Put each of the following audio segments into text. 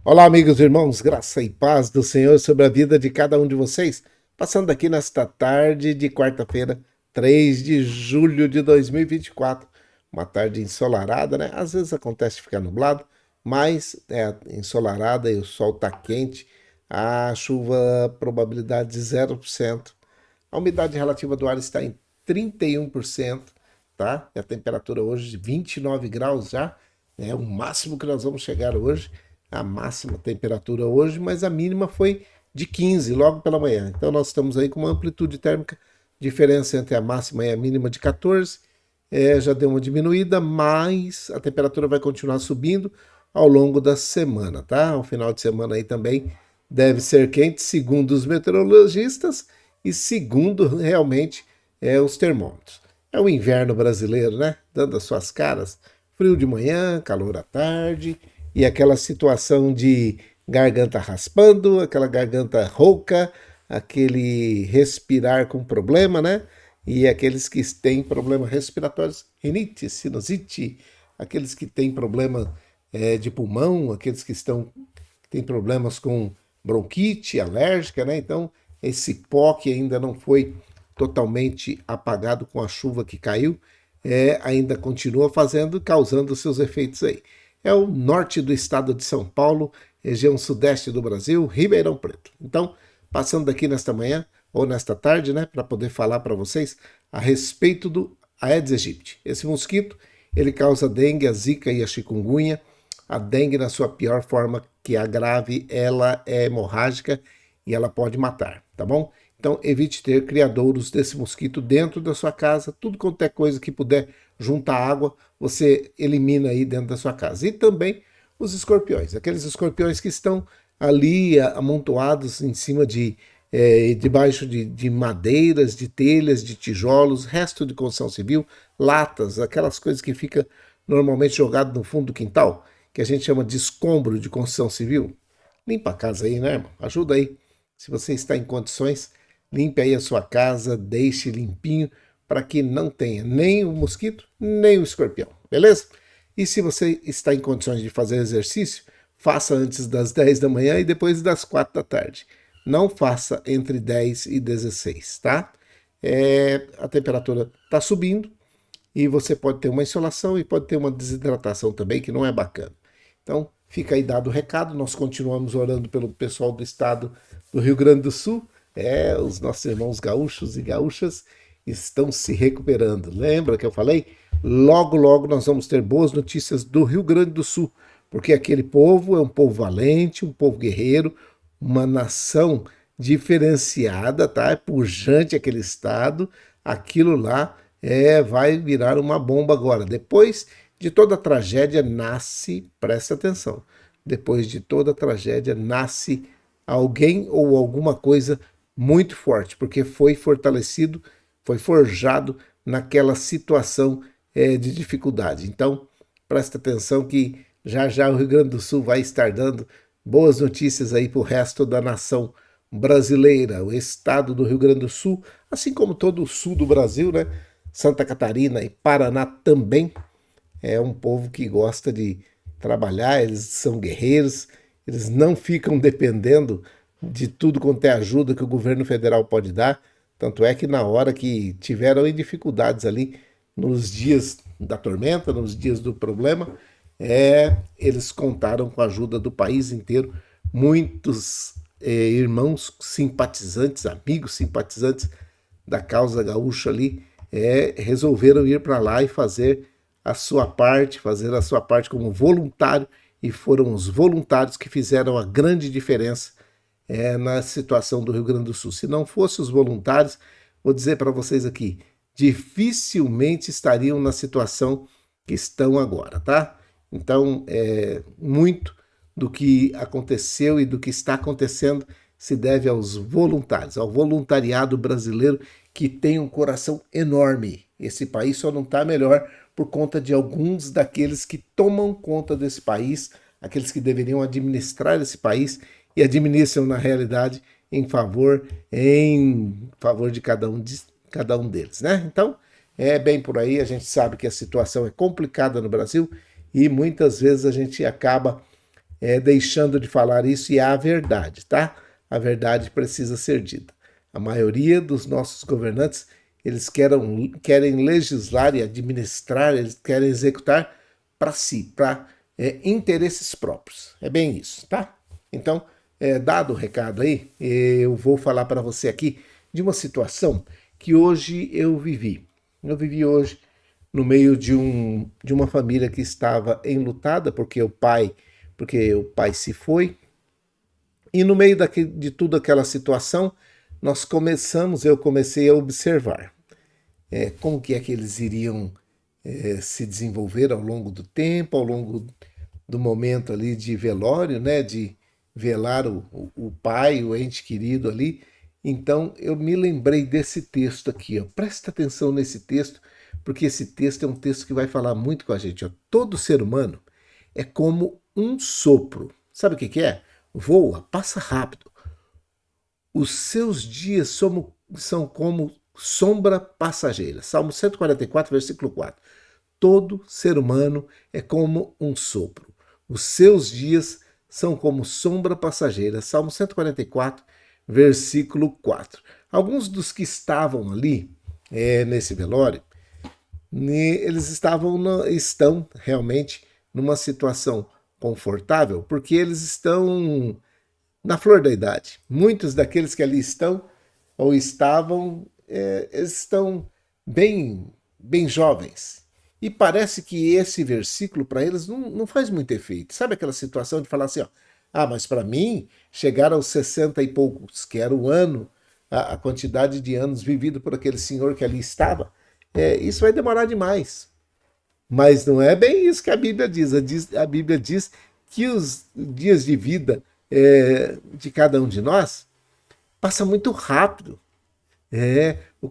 Olá, amigos e irmãos, graça e paz do Senhor sobre a vida de cada um de vocês. Passando aqui nesta tarde de quarta-feira, 3 de julho de 2024. Uma tarde ensolarada, né? Às vezes acontece de ficar nublado, mas é ensolarada e o sol tá quente. A chuva, probabilidade de 0%. A umidade relativa do ar está em 31%, tá? E a temperatura hoje de 29 graus já, é o máximo que nós vamos chegar hoje, a máxima temperatura hoje, mas a mínima foi de 15 logo pela manhã. Então nós estamos aí com uma amplitude térmica, diferença entre a máxima e a mínima de 14, já deu uma diminuída, mas a temperatura vai continuar subindo ao longo da semana, tá? O final de semana aí também deve ser quente, segundo os meteorologistas e segundo realmente os termômetros. É o inverno brasileiro, né? Dando as suas caras. Frio de manhã, calor à tarde e aquela situação de garganta raspando, aquela garganta rouca, aquele respirar com problema, né? E aqueles que têm problemas respiratórios, rinite, sinusite, aqueles que têm problema de pulmão, aqueles que têm problemas com bronquite alérgica, né? Então, esse pó que ainda não foi totalmente apagado com a chuva que caiu, ainda continua causando seus efeitos aí. É o norte do estado de São Paulo, região sudeste do Brasil, Ribeirão Preto. Então, passando aqui nesta manhã ou nesta tarde, né, para poder falar para vocês a respeito do Aedes aegypti. Esse mosquito, ele causa dengue, a zika e a chikungunya. A dengue, na sua pior forma, que é a grave, ela é hemorrágica e ela pode matar, tá bom? Então, evite ter criadouros desse mosquito dentro da sua casa. Tudo quanto é coisa que puder juntar água, você elimina aí dentro da sua casa. E também os escorpiões, aqueles escorpiões que estão ali amontoados em cima debaixo de madeiras, de telhas, de tijolos, resto de construção civil, latas, aquelas coisas que fica normalmente jogado no fundo do quintal, que a gente chama de escombro de construção civil. Limpa a casa aí, né, irmão? Ajuda aí. Se você está em condições, limpe aí a sua casa, deixe limpinho para que não tenha nem o mosquito, nem o escorpião, beleza? E se você está em condições de fazer exercício, faça antes das 10 da manhã e depois das 4 da tarde. Não faça entre 10 e 16, tá? A temperatura está subindo e você pode ter uma insolação e pode ter uma desidratação também, que não é bacana. Então, fica aí dado o recado. Nós continuamos orando pelo pessoal do estado do Rio Grande do Sul. Os nossos irmãos gaúchos e gaúchas estão se recuperando. Lembra que eu falei? Logo, logo nós vamos ter boas notícias do Rio Grande do Sul, porque aquele povo é um povo valente, um povo guerreiro, uma nação diferenciada, tá? É pujante aquele estado. Aquilo lá vai virar uma bomba agora. Depois de toda tragédia nasce, presta atenção, depois de toda tragédia nasce alguém ou alguma coisa muito forte, porque foi fortalecido, foi forjado naquela situação de dificuldade. Então, presta atenção que já já o Rio Grande do Sul vai estar dando boas notícias aí para o resto da nação brasileira, o estado do Rio Grande do Sul, assim como todo o sul do Brasil, né? Santa Catarina e Paraná também é um povo que gosta de trabalhar, eles são guerreiros, eles não ficam dependendo de tudo quanto é ajuda que o governo federal pode dar. Tanto é que na hora que tiveram dificuldades ali, nos dias da tormenta, nos dias do problema, eles contaram com a ajuda do país inteiro. Muitos irmãos simpatizantes, amigos simpatizantes da causa gaúcha ali, resolveram ir para lá e fazer a sua parte como voluntário, e foram os voluntários que fizeram a grande diferença na situação do Rio Grande do Sul. Se não fossem os voluntários, vou dizer para vocês aqui, dificilmente estariam na situação que estão agora, tá? Então, muito do que aconteceu e do que está acontecendo se deve aos voluntários, ao voluntariado brasileiro que tem um coração enorme. Esse país só não está melhor por conta de alguns daqueles que tomam conta desse país, aqueles que deveriam administrar esse país e administram na realidade em favor de cada um deles, né? Então, é bem por aí, a gente sabe que a situação é complicada no Brasil e muitas vezes a gente acaba deixando de falar isso e é a verdade, tá? A verdade precisa ser dita. A maioria dos nossos governantes, eles querem legislar e administrar, eles querem executar para si, para interesses próprios. É bem isso, tá? Então, dado o recado aí, eu vou falar para você aqui de uma situação que hoje eu vivi. Eu vivi hoje no meio de uma família que estava enlutada porque o pai se foi. E no meio de toda aquela situação, eu comecei a observar como que é que eles iriam se desenvolver ao longo do tempo, ao longo do momento ali de velório, né, de velar o pai, o ente querido ali. Então eu me lembrei desse texto aqui, ó. Presta atenção nesse texto, porque esse texto é um texto que vai falar muito com a gente. Ó. Todo ser humano é como um sopro. Sabe o que é? Voa, passa rápido. Os seus dias são como sombra passageira. Salmo 144, versículo 4. Todo ser humano é como um sopro. Os seus dias são como sombra passageira. Salmo 144, versículo 4. Alguns dos que estavam ali nesse velório, eles estão realmente numa situação confortável, porque eles estão na flor da idade. Muitos daqueles que ali estão ou estavam, eles estão bem jovens. E parece que esse versículo para eles não faz muito efeito. Sabe aquela situação de falar assim, ó, mas para mim, chegar aos 60 e poucos, que era o ano, a quantidade de anos vivido por aquele senhor que ali estava, isso vai demorar demais. Mas não é bem isso que a Bíblia diz. A Bíblia diz que os dias de vida de cada um de nós passa muito rápido.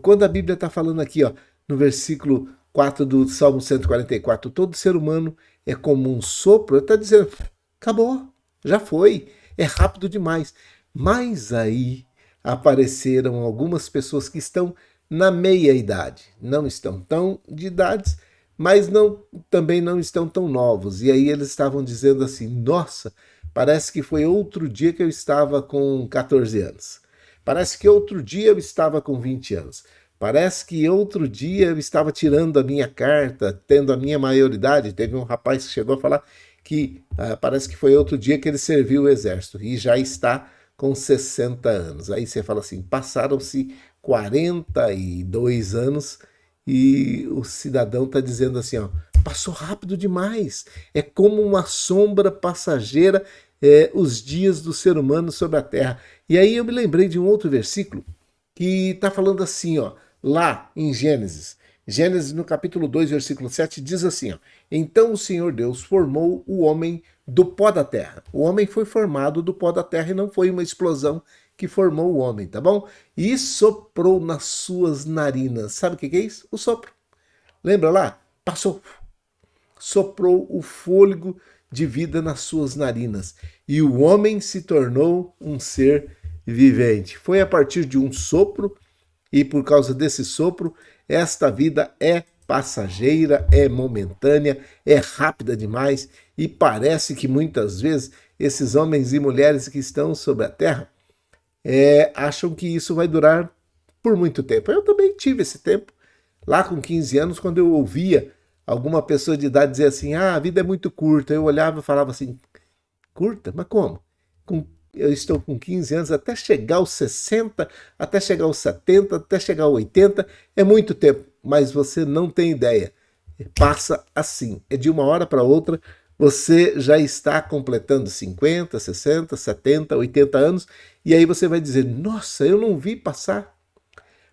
Quando a Bíblia está falando aqui, ó, no versículo 4 do Salmo 144, todo ser humano é como um sopro, está dizendo, acabou, já foi, é rápido demais. Mas aí apareceram algumas pessoas que estão na meia idade, não estão tão de idades, mas também não estão tão novos. E aí eles estavam dizendo assim, nossa, parece que foi outro dia que eu estava com 14 anos. Parece que outro dia eu estava com 20 anos. Parece que outro dia eu estava tirando a minha carta, tendo a minha maioridade. Teve um rapaz que chegou a falar que parece que foi outro dia que ele serviu o exército e já está com 60 anos. Aí você fala assim, passaram-se 42 anos e o cidadão está dizendo assim, ó, passou rápido demais. É como uma sombra passageira os dias do ser humano sobre a terra. E aí eu me lembrei de um outro versículo que está falando assim, ó, lá em Gênesis. Gênesis, no capítulo 2, versículo 7, diz assim, ó, então o Senhor Deus formou o homem do pó da terra. O homem foi formado do pó da terra e não foi uma explosão que formou o homem, tá bom? E soprou nas suas narinas. Sabe o que é isso? O sopro. Lembra lá? Passou. Soprou o fôlego de vida nas suas narinas. E o homem se tornou um ser vivente. Foi a partir de um sopro, e por causa desse sopro, esta vida é passageira, é momentânea, é rápida demais, e parece que muitas vezes esses homens e mulheres que estão sobre a terra acham que isso vai durar por muito tempo. Eu também tive esse tempo, lá com 15 anos, quando eu ouvia alguma pessoa de idade dizer assim, a vida é muito curta. Eu olhava e falava assim, curta? Mas como? Eu estou com 15 anos, até chegar aos 60, até chegar aos 70, até chegar aos 80, é muito tempo. Mas você não tem ideia. Passa assim, é de uma hora para outra, você já está completando 50, 60, 70, 80 anos, e aí você vai dizer, nossa, eu não vi passar.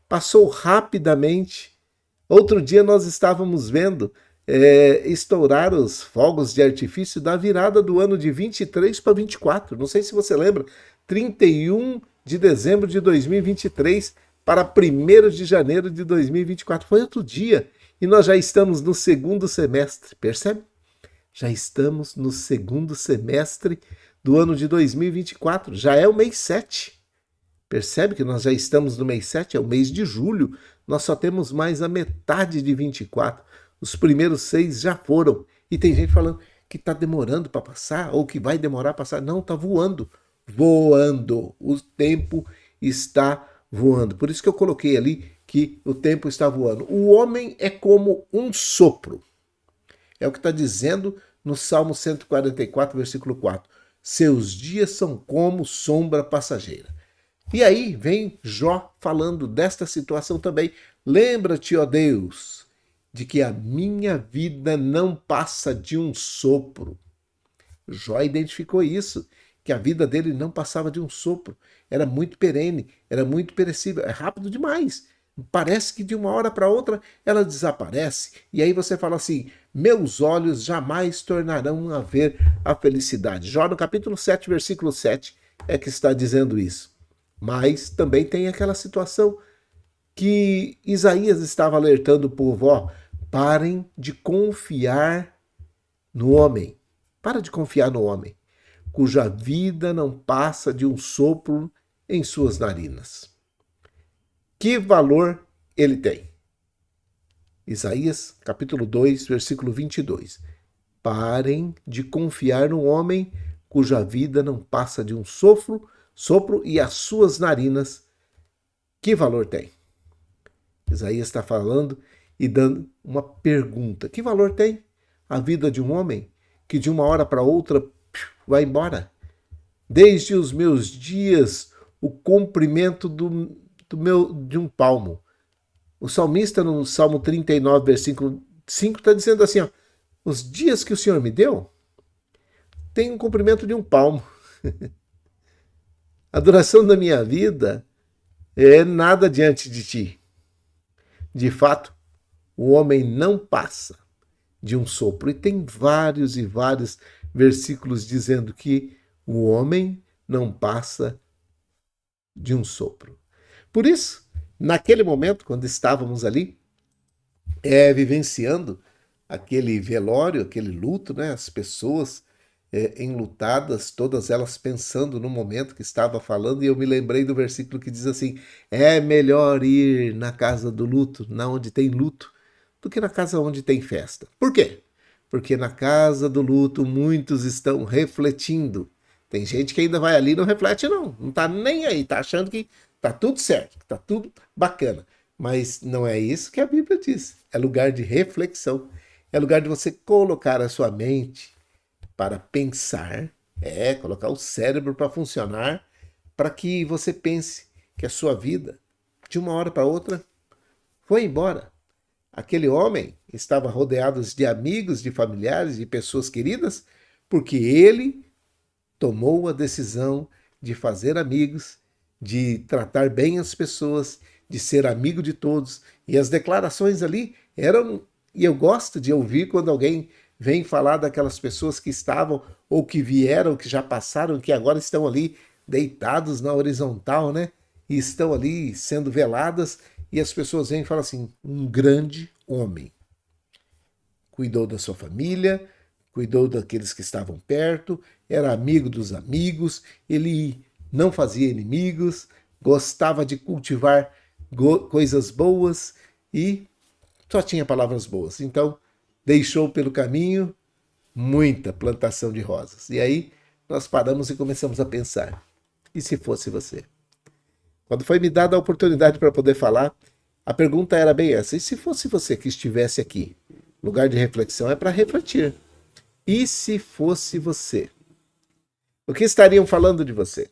Passou rapidamente. Outro dia nós estávamos vendo estourar os fogos de artifício da virada do ano de 23 para 24. Não sei se você lembra, 31 de dezembro de 2023 para 1º de janeiro de 2024. Foi outro dia e nós já estamos no segundo semestre, percebe? Já estamos no segundo semestre do ano de 2024, já é o mês 7. Percebe que nós já estamos no mês 7, é o mês de julho, nós só temos mais a metade de 24. Os primeiros 6 já foram. E tem gente falando, que está demorando para passar ou que vai demorar a passar. Não, está voando. Voando. O tempo está voando. Por isso que eu coloquei ali que o tempo está voando. O homem é como um sopro. É o que está dizendo no Salmo 144, versículo 4. Seus dias são como sombra passageira. E aí vem Jó falando desta situação também. Lembra-te, ó Deus, de que a minha vida não passa de um sopro. Jó identificou isso, que a vida dele não passava de um sopro. Era muito perene, era muito perecível, é rápido demais. Parece que de uma hora para outra ela desaparece. E aí você fala assim: meus olhos jamais tornarão a ver a felicidade. Jó no capítulo 7, versículo 7, é que está dizendo isso. Mas também tem aquela situação que Isaías estava alertando o povo: ó, parem de confiar no homem. Para de confiar no homem, cuja vida não passa de um sopro em suas narinas. Que valor ele tem? Isaías, capítulo 2, versículo 22. Parem de confiar no homem, cuja vida não passa de um sopro, e as suas narinas, que valor tem? Isaías está falando e dando uma pergunta. Que valor tem a vida de um homem que de uma hora para outra vai embora? Desde os meus dias, o comprimento de um palmo. O salmista, no Salmo 39, versículo 5, está dizendo assim: ó, os dias que o Senhor me deu têm um comprimento de um palmo. A duração da minha vida é nada diante de ti. De fato, o homem não passa de um sopro. E tem vários e vários versículos dizendo que o homem não passa de um sopro. Por isso, naquele momento, quando estávamos ali, vivenciando aquele velório, aquele luto, né? As pessoas enlutadas, todas elas pensando no momento que estava falando, e eu me lembrei do versículo que diz assim: é melhor ir na casa do luto, na onde tem luto, do que na casa onde tem festa. Por quê? Porque na casa do luto muitos estão refletindo. Tem gente que ainda vai ali e não reflete, não está nem aí, está achando que está tudo certo, que está tudo bacana. Mas não é isso que a Bíblia diz. É lugar de reflexão, é lugar de você colocar a sua mente para pensar, colocar o cérebro para funcionar, para que você pense que a sua vida, de uma hora para outra, foi embora. Aquele homem estava rodeado de amigos, de familiares, de pessoas queridas, porque ele tomou a decisão de fazer amigos, de tratar bem as pessoas, de ser amigo de todos. E as declarações ali eram... E eu gosto de ouvir quando alguém vem falar daquelas pessoas que estavam, ou que vieram, que já passaram, que agora estão ali deitados na horizontal, né? E estão ali sendo veladas, e as pessoas vêm e falam assim: um grande homem. Cuidou da sua família, cuidou daqueles que estavam perto, era amigo dos amigos, ele não fazia inimigos, gostava de cultivar coisas boas e só tinha palavras boas. Então, deixou pelo caminho muita plantação de rosas. E aí, nós paramos e começamos a pensar: e se fosse você? Quando foi me dada a oportunidade para poder falar, a pergunta era bem essa: e se fosse você que estivesse aqui? Lugar de reflexão é para refletir. E se fosse você? O que estariam falando de você?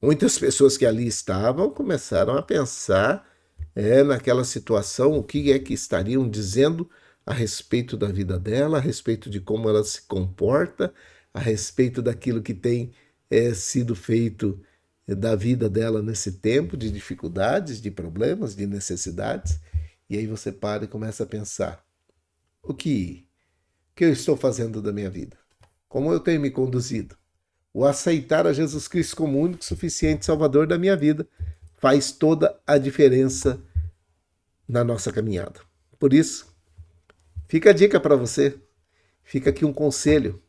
Muitas pessoas que ali estavam começaram a pensar naquela situação, o que é que estariam dizendo a respeito da vida dela, a respeito de como ela se comporta, a respeito daquilo que tem sido feito da vida dela nesse tempo de dificuldades, de problemas, de necessidades. E aí você para e começa a pensar: o que eu estou fazendo da minha vida? Como eu tenho me conduzido? O aceitar a Jesus Cristo como único, suficiente Salvador da minha vida faz toda a diferença na nossa caminhada. Por isso, fica a dica para você, fica aqui um conselho: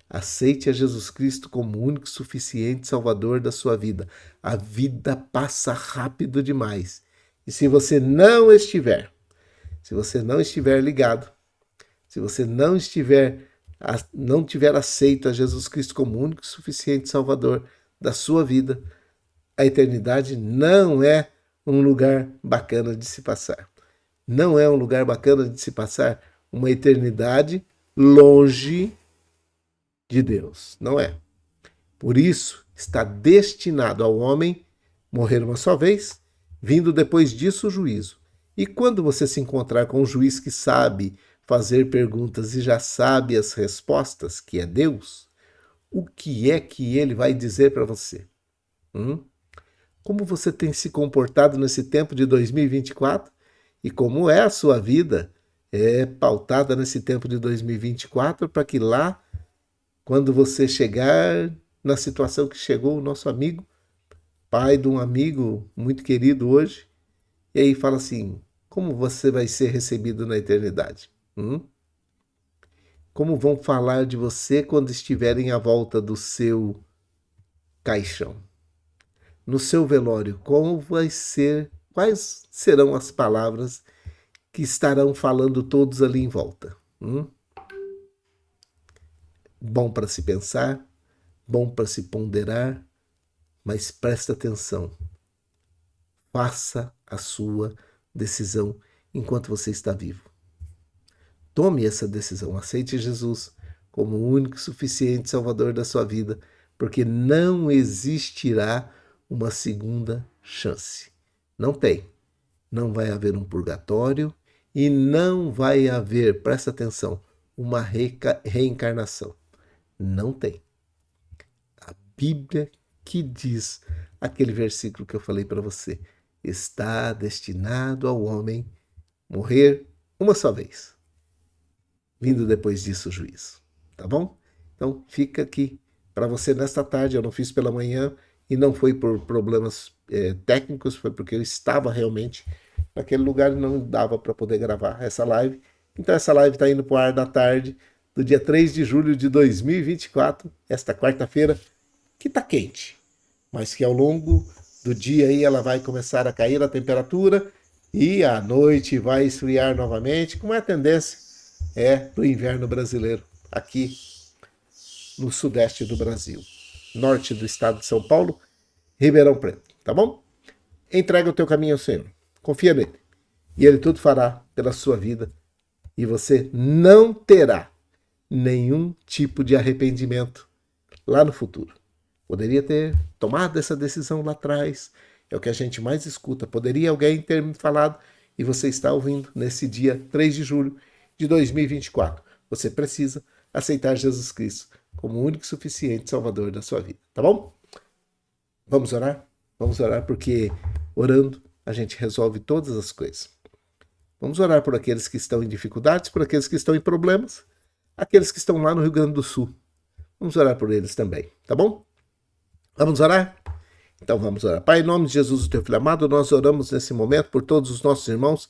aceite a Jesus Cristo como único, suficiente Salvador da sua vida. A vida passa rápido demais. E se você não estiver ligado, se você não estiver não tiver aceito a Jesus Cristo como único e suficiente Salvador da sua vida, a eternidade não é um lugar bacana de se passar. Não é um lugar bacana de se passar uma eternidade longe de Deus. Não é. Por isso, está destinado ao homem morrer uma só vez, vindo depois disso o juízo. E quando você se encontrar com um juiz que sabe fazer perguntas e já sabe as respostas, que é Deus, o que é que ele vai dizer para você? Como você tem se comportado nesse tempo de 2024? E como é a sua vida pautada nesse tempo de 2024 para que lá, quando você chegar na situação que chegou o nosso amigo, pai de um amigo muito querido hoje, e aí fala assim, como você vai ser recebido na eternidade? Como vão falar de você quando estiverem à volta do seu caixão? No seu velório, quais serão as palavras que estarão falando todos ali em volta? Bom para se pensar, bom para se ponderar, mas presta atenção. Faça a sua decisão enquanto você está vivo. Tome essa decisão, aceite Jesus como o único e suficiente Salvador da sua vida, porque não existirá uma segunda chance. Não tem. Não vai haver um purgatório e não vai haver, presta atenção, uma reencarnação. Não tem. A Bíblia que diz aquele versículo que eu falei para você, está destinado ao homem morrer uma só vez, vindo depois disso o juízo. Tá bom? Então fica aqui para você nesta tarde. Eu não fiz pela manhã e não foi por problemas técnicos, foi porque eu estava realmente naquele lugar e não dava para poder gravar essa live. Então essa live está indo para o ar da tarde do dia 3 de julho de 2024, esta quarta-feira, que está quente, mas que ao longo do dia aí ela vai começar a cair a temperatura e à noite vai esfriar novamente, como é a tendência do inverno brasileiro, aqui no sudeste do Brasil, norte do estado de São Paulo, Ribeirão Preto, tá bom? Entrega o teu caminho ao Senhor, confia nele, e ele tudo fará pela sua vida, e você não terá nenhum tipo de arrependimento lá no futuro. Poderia ter tomado essa decisão lá atrás, é o que a gente mais escuta. Poderia alguém ter me falado e você está ouvindo nesse dia 3 de julho de 2024. Você precisa aceitar Jesus Cristo como o único e suficiente Salvador da sua vida, tá bom? Vamos orar? Vamos orar porque orando a gente resolve todas as coisas. Vamos orar por aqueles que estão em dificuldades, por aqueles que estão em problemas, aqueles que estão lá no Rio Grande do Sul. Vamos orar por eles também, tá bom? Vamos orar? Então vamos orar. Pai, em nome de Jesus, o teu filho amado, nós oramos nesse momento por todos os nossos irmãos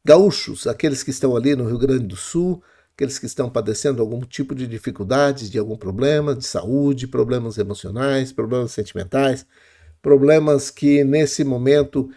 gaúchos, aqueles que estão ali no Rio Grande do Sul, aqueles que estão padecendo algum tipo de dificuldades, de algum problema de saúde, problemas emocionais, problemas sentimentais, problemas que nesse momento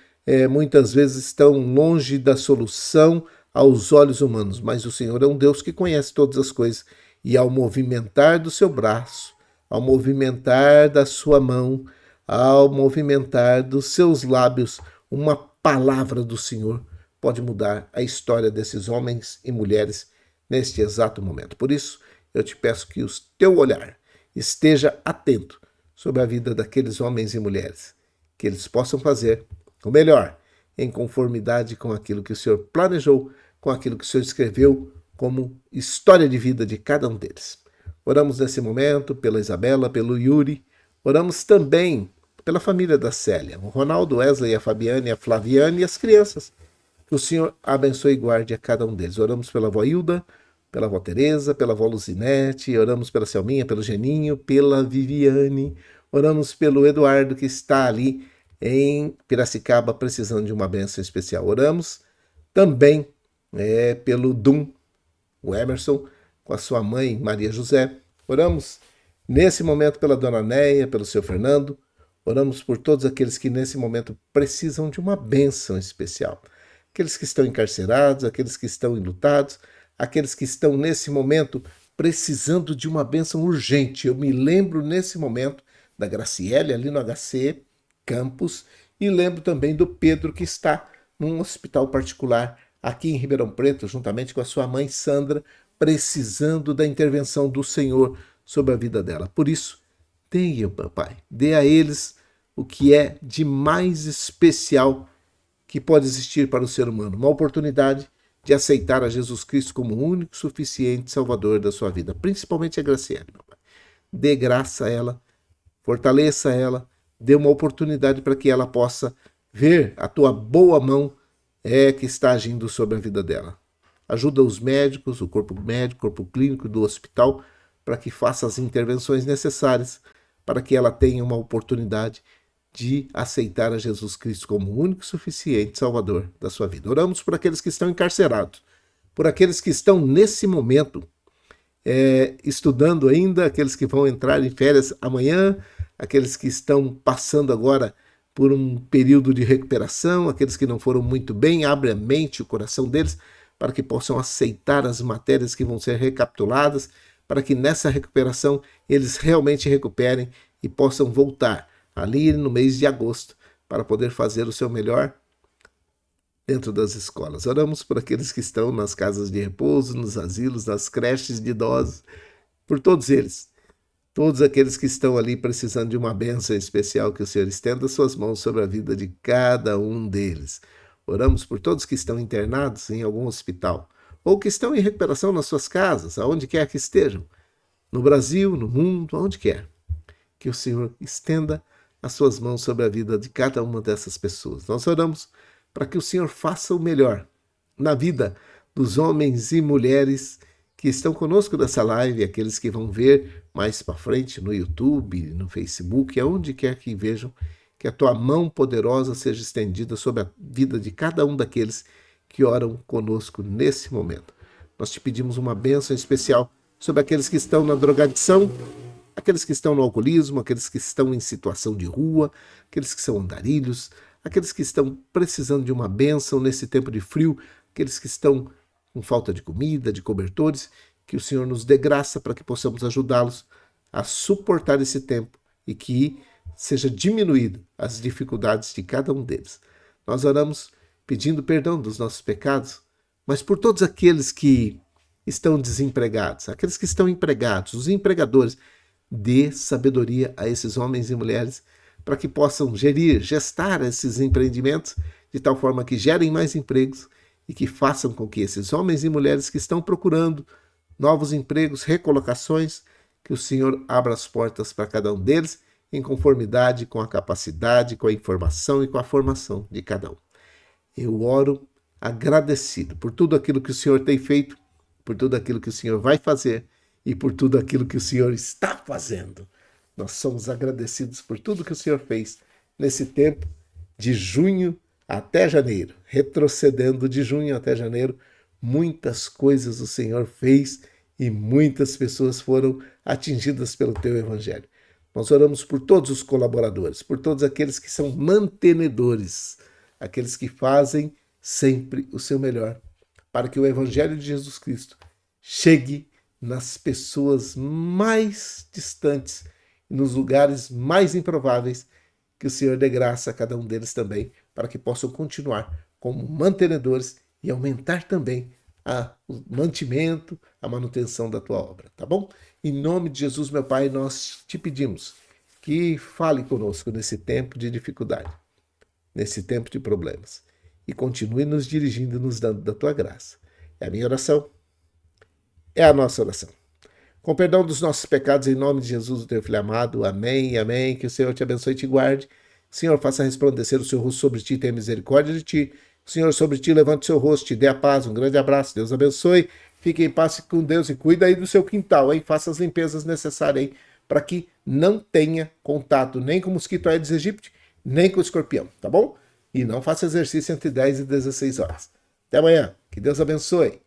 muitas vezes estão longe da solução aos olhos humanos, mas o Senhor é um Deus que conhece todas as coisas e ao movimentar do seu braço, ao movimentar da sua mão, ao movimentar dos seus lábios, uma palavra do Senhor pode mudar a história desses homens e mulheres neste exato momento. Por isso, eu te peço que o teu olhar esteja atento sobre a vida daqueles homens e mulheres, que eles possam fazer o melhor, em conformidade com aquilo que o Senhor planejou, com aquilo que o Senhor escreveu como história de vida de cada um deles. Oramos nesse momento pela Isabela, pelo Yuri, oramos também pela família da Célia, o Ronaldo, Wesley, a Fabiane, a Flaviane e as crianças. Que o Senhor abençoe e guarde a cada um deles. Oramos pela avó Hilda, pela avó Tereza, pela avó Luzinete, oramos pela Selminha, pelo Geninho, pela Viviane, oramos pelo Eduardo que está ali em Piracicaba precisando de uma bênção especial. Oramos também pelo Dum, o Emerson, com a sua mãe Maria José. Oramos nesse momento pela dona Neia, pelo seu Fernando. Oramos por todos aqueles que nesse momento precisam de uma bênção especial. Aqueles que estão encarcerados, aqueles que estão enlutados, aqueles que estão nesse momento precisando de uma bênção urgente. Eu me lembro nesse momento da Graciele ali no HC Campus e lembro também do Pedro que está num hospital particular aqui em Ribeirão Preto, juntamente com a sua mãe Sandra, precisando da intervenção do Senhor sobre a vida dela. Por isso, dê, Pai, dê a eles o que é de mais especial que pode existir para o ser humano, uma oportunidade de aceitar a Jesus Cristo como o único suficiente Salvador da sua vida, principalmente a Graciela, meu Pai. Dê graça a ela, fortaleça ela, dê uma oportunidade para que ela possa ver a tua boa mão que está agindo sobre a vida dela. Ajuda os médicos, o corpo médico, o corpo clínico do hospital, para que faça as intervenções necessárias para que ela tenha uma oportunidade de aceitar a Jesus Cristo como o único e suficiente Salvador da sua vida. Oramos por aqueles que estão encarcerados, por aqueles que estão nesse momento estudando ainda, aqueles que vão entrar em férias amanhã, aqueles que estão passando agora por um período de recuperação, aqueles que não foram muito bem, abre a mente, o coração deles, para que possam aceitar as matérias que vão ser recapituladas, para que nessa recuperação eles realmente recuperem e possam voltar ali no mês de agosto para poder fazer o seu melhor dentro das escolas. Oramos por aqueles que estão nas casas de repouso, nos asilos, nas creches de idosos, por todos eles. Todos aqueles que estão ali precisando de uma bênção especial, que o Senhor estenda suas mãos sobre a vida de cada um deles. Oramos por todos que estão internados em algum hospital, ou que estão em recuperação nas suas casas, aonde quer que estejam, no Brasil, no mundo, aonde quer. Que o Senhor estenda as suas mãos sobre a vida de cada uma dessas pessoas. Nós oramos para que o Senhor faça o melhor na vida dos homens e mulheres que estão conosco nessa live, aqueles que vão ver mais para frente no YouTube, no Facebook, aonde quer que vejam, que a tua mão poderosa seja estendida sobre a vida de cada um daqueles que oram conosco nesse momento. Nós te pedimos uma bênção especial sobre aqueles que estão na drogadição, aqueles que estão no alcoolismo, aqueles que estão em situação de rua, aqueles que são andarilhos, aqueles que estão precisando de uma bênção nesse tempo de frio, aqueles que estão com falta de comida, de cobertores, que o Senhor nos dê graça para que possamos ajudá-los a suportar esse tempo e que seja diminuído as dificuldades de cada um deles. Nós oramos pedindo perdão dos nossos pecados, mas por todos aqueles que estão desempregados, aqueles que estão empregados, os empregadores, dê sabedoria a esses homens e mulheres para que possam gestar esses empreendimentos de tal forma que gerem mais empregos e que façam com que esses homens e mulheres que estão procurando novos empregos, recolocações, que o Senhor abra as portas para cada um deles em conformidade com a capacidade, com a informação e com a formação de cada um. Eu oro agradecido por tudo aquilo que o Senhor tem feito, por tudo aquilo que o Senhor vai fazer e por tudo aquilo que o Senhor está fazendo. Nós somos agradecidos por tudo que o Senhor fez nesse tempo de junho até janeiro, retrocedendo de junho até janeiro, muitas coisas o Senhor fez e muitas pessoas foram atingidas pelo teu evangelho. Nós oramos por todos os colaboradores, por todos aqueles que são mantenedores, aqueles que fazem sempre o seu melhor, para que o evangelho de Jesus Cristo chegue nas pessoas mais distantes, nos lugares mais improváveis, que o Senhor dê graça a cada um deles também, para que possam continuar como mantenedores e aumentar também o mantimento, a manutenção da tua obra, tá bom? Em nome de Jesus, meu Pai, nós te pedimos que fale conosco nesse tempo de dificuldade, nesse tempo de problemas, e continue nos dirigindo, nos dando da tua graça. É a minha oração, é a nossa oração. Com perdão dos nossos pecados, em nome de Jesus, o teu Filho amado, amém, amém, que o Senhor te abençoe e te guarde, o Senhor faça resplandecer o seu rosto sobre ti, tenha misericórdia de ti, o Senhor sobre ti levante o seu rosto, te dê a paz, um grande abraço, Deus abençoe, fique em paz com Deus e cuida aí do seu quintal, hein? Faça as limpezas necessárias aí para que não tenha contato nem com o mosquito Aedes aegypti, nem com o escorpião, tá bom? E não faça exercício entre 10 e 16 horas. Até amanhã, que Deus abençoe,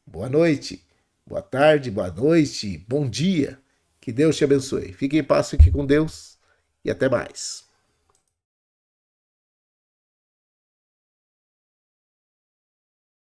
boa noite, boa tarde, boa noite, bom dia, que Deus te abençoe. Fique em paz, fique com Deus e até mais.